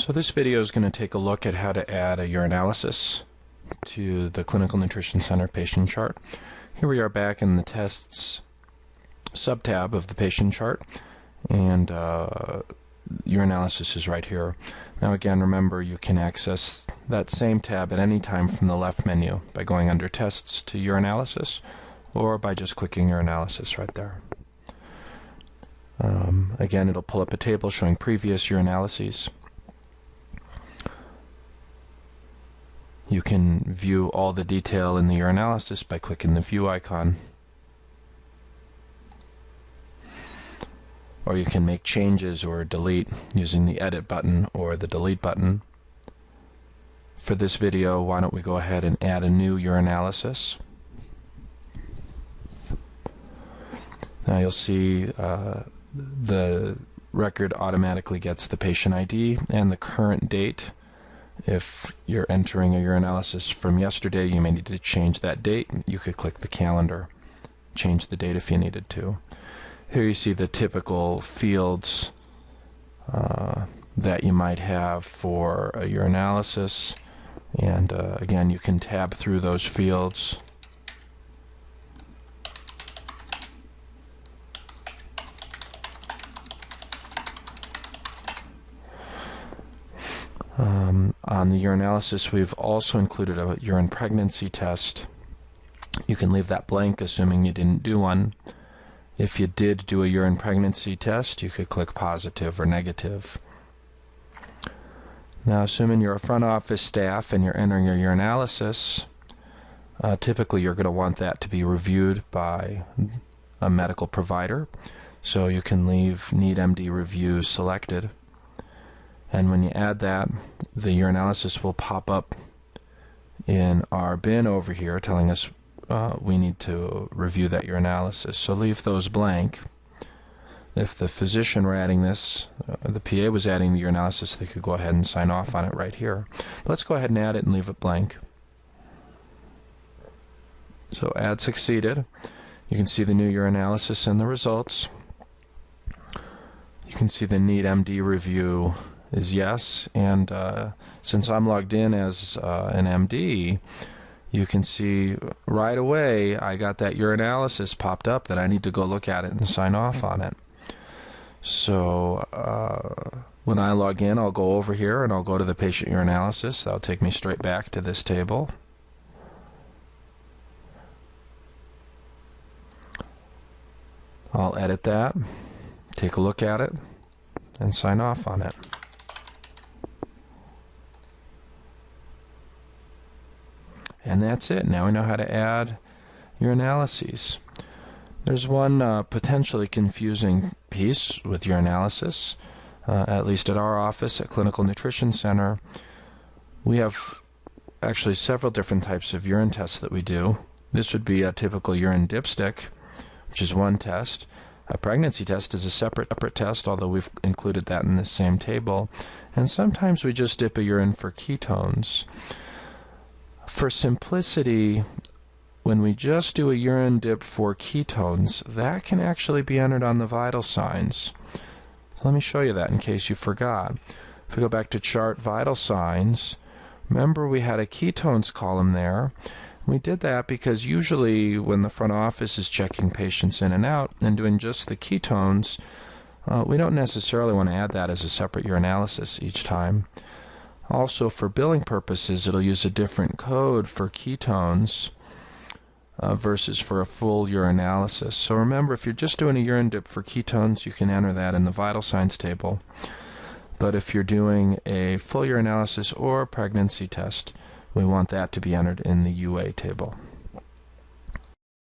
So this video is going to take a look at how to add a urinalysis to the Clinical Nutrition Center patient chart. Here we are back in the tests subtab of the patient chart, and urinalysis is right here. Now again, remember you can access that same tab at any time from the left menu by going under tests to urinalysis, or by just clicking urinalysis right there. Again, it'll pull up a table showing previous urinalyses. You can view all the detail in the urinalysis by clicking the view icon. Or you can make changes or delete using the edit button or the delete button. For this video, why don't we go ahead and add a new urinalysis. Now you'll see the record automatically gets the patient ID and the current date. If you're entering a urinalysis from yesterday, you may need to change that date. You could click the calendar, change the date if you needed to. Here you see the typical fields that you might have for a urinalysis, and again, you can tab through those fields. On the urinalysis, we've also included a urine pregnancy test. You can leave that blank, assuming you didn't do one. If you did do a urine pregnancy test, you could click positive or negative. Now, assuming you're a front office staff and you're entering your urinalysis, typically you're going to want that to be reviewed by a medical provider, so you can leave Need MD Review selected. And when you add that, the urinalysis will pop up in our bin over here telling us we need to review that urinalysis. So leave those blank. If the physician were adding this, the PA was adding the urinalysis, they could go ahead and sign off on it right here. But let's go ahead and add it and leave it blank. So add succeeded. You can see the new urinalysis and the results. You can see the Need MD Review is yes, and since I'm logged in as an MD, you can see right away I got that urinalysis popped up that I need to go look at it and sign off on it. So when I log in, I'll go over here and I'll go to the patient urinalysis. That'll take me straight back to this table. I'll edit that, take a look at it, and sign off on it. And that's it. Now we know how to add urinalyses. There's one potentially confusing piece with urinalysis, at least at our office at Clinical Nutrition Center. We have actually several different types of urine tests that we do. This would be a typical urine dipstick, which is one test. A pregnancy test is a separate test, although we've included that in the same table. And sometimes we just dip a urine for ketones. For simplicity, when we just do a urine dip for ketones, that can actually be entered on the vital signs. Let me show you that in case you forgot. If we go back to chart vital signs, remember we had a ketones column there. We did that because usually when the front office is checking patients in and out and doing just the ketones, we don't necessarily want to add that as a separate urinalysis each time. Also, for billing purposes, it'll use a different code for ketones versus for a full urinalysis. So remember, if you're just doing a urine dip for ketones, you can enter that in the vital signs table. But if you're doing a full urinalysis or a pregnancy test, we want that to be entered in the UA table.